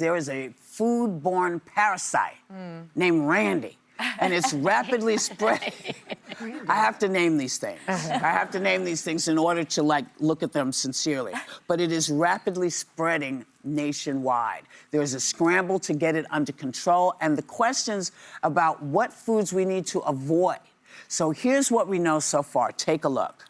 There is a foodborne parasite named Randy, and it's rapidly spreading. I have to name these things. I have to name these things in order to, look at them sincerely. But it is rapidly spreading nationwide. There's a scramble to get it under control, and the questions about what foods we need to avoid. So here's what we know so far. Take a look.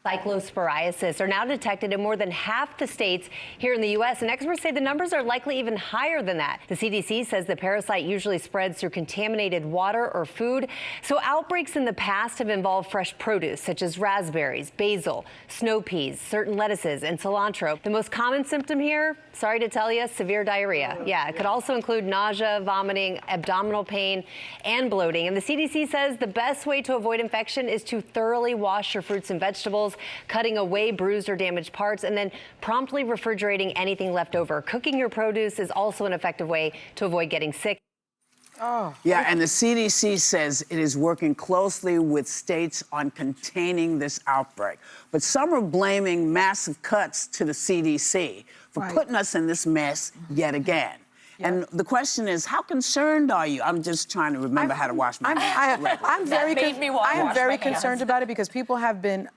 Cyclosporiasis are now detected in more than half the states here in the U.S., and experts say the numbers are likely even higher than that. The CDC says the parasite usually spreads through contaminated water or food. So outbreaks in the past have involved fresh produce, such as raspberries, basil, snow peas, certain lettuces, and cilantro. The most common symptom here, sorry to tell you, severe diarrhea. Yeah, it could also include nausea, vomiting, abdominal pain, and bloating. And the CDC says the best way to avoid infection is to thoroughly wash your fruits and vegetables, cutting away bruised or damaged parts, and then promptly refrigerating anything left over. Cooking your produce is also an effective way to avoid getting sick. Oh. Yeah, and the CDC says it is working closely with states on containing this outbreak. But some are blaming massive cuts to the CDC for putting us in this mess yet again. Yeah. And the question is, how concerned are you? I'm just trying to remember how to wash my hands. I am very concerned about it because people have been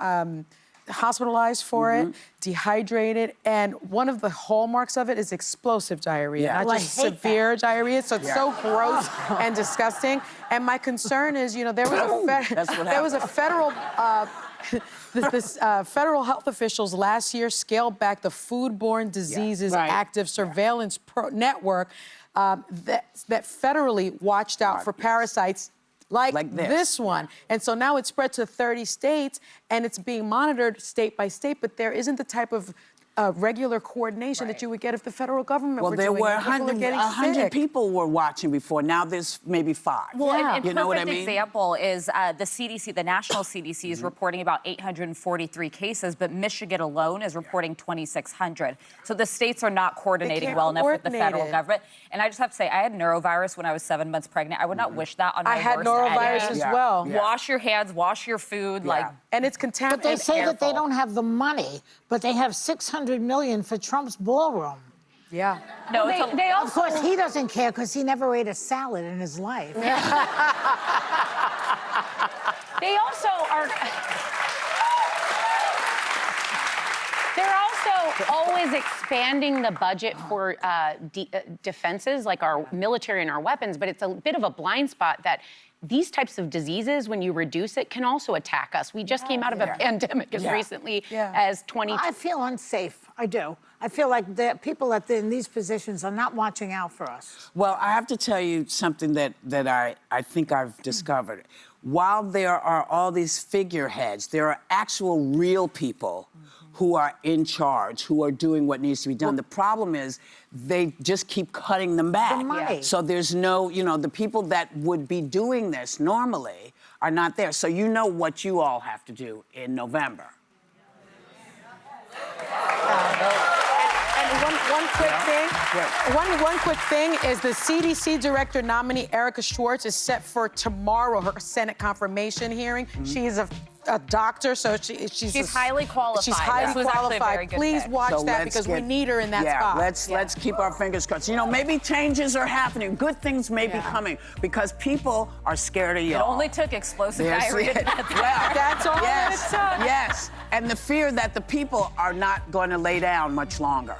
hospitalized for it, dehydrated, and one of the hallmarks of it is explosive diarrhea, not just severe diarrhea. So it's so gross and disgusting. And my concern is, you know, there was a federal. Federal health officials last year scaled back the Foodborne Diseases Active Surveillance Network that federally watched out for parasites like this one. And so now it's spread to 30 states, and it's being monitored state by state, but there isn't the type of regular coordination that you would get if the federal government were doing it. Well, there were 100 people were watching before. Now there's maybe 5. Well, and you know what I mean? Example is the CDC, the national CDC, is reporting about 843 cases, but Michigan alone is reporting 2,600. So the states are not coordinating well enough with the federal government. And I just have to say, I had norovirus when I was 7 months pregnant. I would not wish that on my worst enemy. I had norovirus as well. Wash your hands, wash your food, and it's contaminated. But they say that they don't have the money, but they have $600 million for Trump's ballroom. Yeah. No, they also... Of course, he doesn't care because he never ate a salad in his life. They also are... They're also always expanding the budget for defenses, like our military and our weapons, but it's a bit of a blind spot that these types of diseases, when you reduce it, can also attack us. We just came out of a pandemic as recently as 2020. I feel unsafe. I do. I feel like the people in these positions are not watching out for us. Well, I have to tell you something that I think I've discovered. While there are all these figureheads, there are actual real people who are in charge, who are doing what needs to be done. The problem is they just keep cutting them back. The money. So there's no, you know, the people that would be doing this normally are not there. So you know what you all have to do in November. One quick thing is the CDC director nominee Erica Schwartz is set for tomorrow, her Senate confirmation hearing. She is a doctor, so she's highly qualified. She's highly qualified. Please watch that because we need her in that spot. Let's keep our fingers crossed. You know, maybe changes are happening. Good things may be coming because people are scared of y'all. It only took explosive diarrhea. That's all it took. Yes, and the fear that the people are not going to lay down much longer.